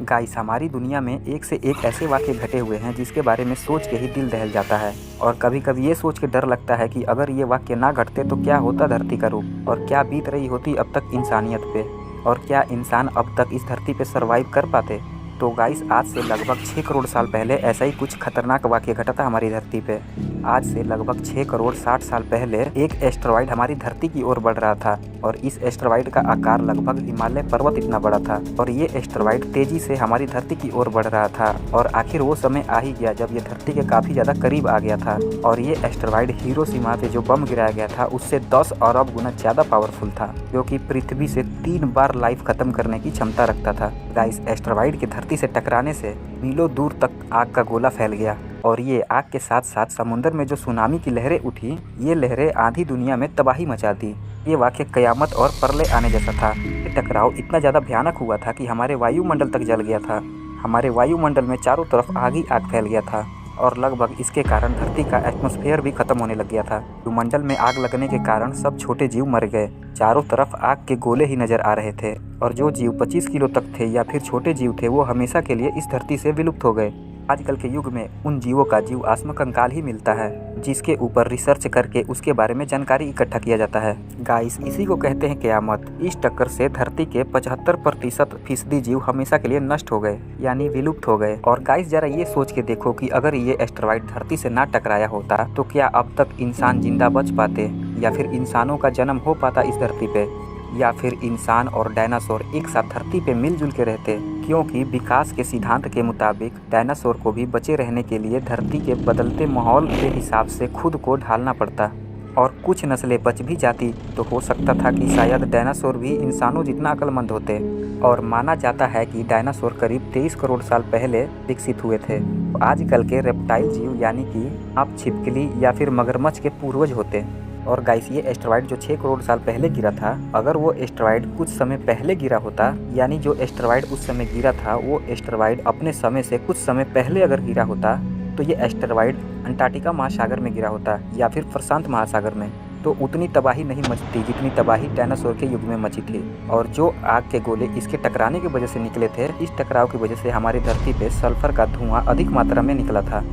Guys, हमारी दुनिया में एक से एक ऐसे वाक़ये घटे हुए हैं जिसके बारे में सोच के ही दिल दहल जाता है। और कभी कभी ये सोच के डर लगता है कि अगर ये वाक़ये ना घटते तो क्या होता धरती का रूप, और क्या बीत रही होती अब तक इंसानियत पे, और क्या इंसान अब तक इस धरती पे सर्वाइव कर पाते। तो गाइस, आज से लगभग 6 करोड़ साल पहले ऐसा ही कुछ खतरनाक वाक़या घटा था हमारी धरती पे। आज से लगभग 6 करोड़ 60 साल पहले एक एस्टेरॉयड हमारी धरती की ओर बढ़ रहा था, और इस एस्टेरॉयड का आकार लगभग हिमालय पर्वत इतना बड़ा था। और ये एस्टेरॉयड तेजी से हमारी धरती की ओर बढ़ रहा था, और आखिर वो समय आ ही गया जब ये धरती के काफ़ी ज़्यादा करीब आ गया था। और ये एस्टेरॉयड हिरोशिमा पे जो बम गिराया गया था उससे 10 अरब गुना ज़्यादा पावरफुल था, जो कि पृथ्वी से 3 बार लाइफ खत्म करने की क्षमता रखता था। गाइस, एस्टेरॉयड के धरती से टकराने से मीलों दूर तक आग का गोला फैल गया, और ये आग के साथ साथ समुद्र में जो सुनामी की लहरें उठी, ये लहरें आधी दुनिया में तबाही मचा दी। ये वाक़या क़यामत और प्रलय आने जैसा था। ये टकराव इतना ज़्यादा भयानक हुआ था कि हमारे वायुमंडल तक जल गया था। हमारे वायुमंडल में चारों तरफ आग ही आग फैल गया था, और लगभग इसके कारण धरती का एटमॉस्फेयर भी खत्म होने लग गया था। वायुमंडल में आग लगने के कारण सब छोटे जीव मर गए। चारों तरफ आग के गोले ही नजर आ रहे थे, और जो जीव 25 किलो तक थे या फिर छोटे जीव थे वो हमेशा के लिए इस धरती से विलुप्त हो गए। आजकल के युग में उन जीवों का जीवाश्म कंकाल ही मिलता है, जिसके ऊपर रिसर्च करके उसके बारे में जानकारी इकट्ठा किया जाता है। गाइस, इसी को कहते हैं क़यामत। इस टक्कर से धरती के 75% जीव हमेशा के लिए नष्ट हो गए, यानी विलुप्त हो गए। और गाइस, जरा ये सोच के देखो कि अगर ये एस्टेरॉयड धरती से ना टकराया होता तो क्या अब तक इंसान जिंदा बच पाते, या फिर इंसानों का जन्म हो पाता इस धरती पे, या फिर इंसान और डायनासोर एक साथ धरती पे मिलजुल के रहते। क्योंकि विकास के सिद्धांत के मुताबिक डायनासोर को भी बचे रहने के लिए धरती के बदलते माहौल के हिसाब से खुद को ढालना पड़ता, और कुछ नस्लें बच भी जाती तो हो सकता था कि शायद डायनासोर भी इंसानों जितना अक्लमंद होते। और माना जाता है कि डायनासोर करीब 23 करोड़ साल पहले विकसित हुए थे। आजकल के रेप्टाइल जीव यानी कि सांप, छिपकली या फिर मगरमच्छ के पूर्वज होते। और गाइस, ये एस्टेरॉयड जो 6 करोड़ साल पहले गिरा था, अगर वो एस्टेरॉयड कुछ समय पहले गिरा होता, यानी जो एस्टेरॉयड उस समय गिरा था वो एस्टेरॉयड अपने समय से कुछ समय पहले अगर गिरा होता, तो ये एस्टेरॉयड अंटार्कटिका महासागर में गिरा होता या फिर प्रशांत महासागर में, तो उतनी तबाही नहीं मचती जितनी तबाही डायनासोर के युग में मची थी। और जो आग के गोले इसके टकराने की वजह से निकले थे, इस टकराव की वजह से हमारी धरती पे सल्फर का धुआं अधिक मात्रा में निकला था।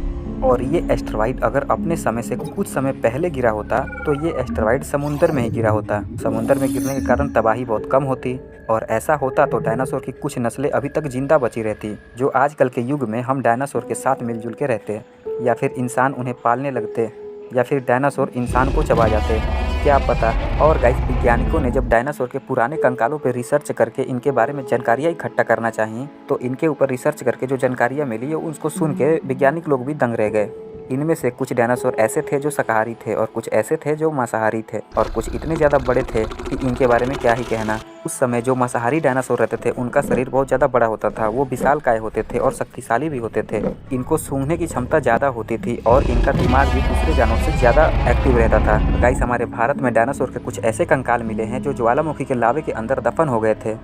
और ये एस्टेरॉयड अगर अपने समय से कुछ समय पहले गिरा होता तो ये एस्टेरॉयड समुद्र में ही गिरा होता। समुद्र में गिरने के कारण तबाही बहुत कम होती, और ऐसा होता तो डायनासोर की कुछ नस्लें अभी तक जिंदा बची रहती, जो आजकल के युग में हम डायनासोर के साथ मिलजुल के रहते, या फिर इंसान उन्हें पालने लगते, या फिर डायनासोर इंसान को चबा जाते, क्या पता। और गाइस, वैज्ञानिकों ने जब डायनासोर के पुराने कंकालों पर रिसर्च करके इनके बारे में जानकारियाँ इकट्ठा करना चाहिए, तो इनके ऊपर रिसर्च करके जो जानकारियाँ मिली उसको सुन के वैज्ञानिक लोग भी दंग रह गए। इनमें से कुछ डायनासोर ऐसे थे जो शाकाहारी थे, और कुछ ऐसे थे जो मांसाहारी थे, और कुछ इतने ज़्यादा बड़े थे कि इनके बारे में क्या ही कहना। उस समय जो मांसाहारी डायनासोर रहते थे उनका शरीर बहुत ज़्यादा बड़ा होता था, वो विशालकाय होते थे और शक्तिशाली भी होते थे। इनको सूंघने की क्षमता ज़्यादा होती थी, और इनका दिमाग भी दूसरे जानवरों से ज़्यादा एक्टिव रहता था। गाइस, हमारे भारत में डायनासोर के कुछ ऐसे कंकाल मिले हैं जो ज्वालामुखी के लावे के अंदर दफन हो गए थे।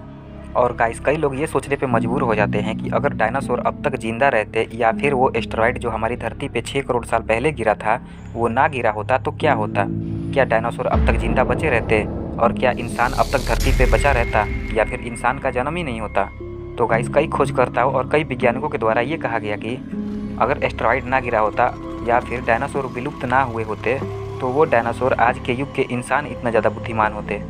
और गाइस, कई लोग ये सोचने पे मजबूर हो जाते हैं कि अगर डायनासोर अब तक जिंदा रहते, या फिर वो एस्टेरॉयड जो हमारी धरती पे 6 करोड़ साल पहले गिरा था वो ना गिरा होता तो क्या होता। क्या डायनासोर अब तक जिंदा बचे रहते, और क्या इंसान अब तक धरती पे बचा रहता, या फिर इंसान का जन्म ही नहीं होता। तो गाइस, कई खोजकर्ताओं और कई वैज्ञानिकों के द्वारा ये कहा गया कि अगर एस्टेरॉयड ना गिरा होता, या फिर डायनासोर विलुप्त ना हुए होते, तो वो डायनासोर आज के युग के इंसान इतना ज़्यादा बुद्धिमान होते।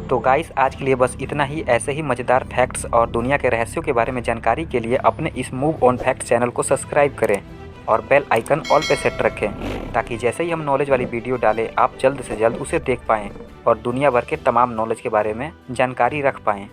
तो गाइस, आज के लिए बस इतना ही। ऐसे ही मज़ेदार फैक्ट्स और दुनिया के रहस्यों के बारे में जानकारी के लिए अपने इस मूव ऑन फैक्ट चैनल को सब्सक्राइब करें, और बेल आइकन ऑल पे सेट रखें, ताकि जैसे ही हम नॉलेज वाली वीडियो डालें आप जल्द से जल्द उसे देख पाएँ और दुनिया भर के तमाम नॉलेज के बारे में जानकारी रख पाएँ।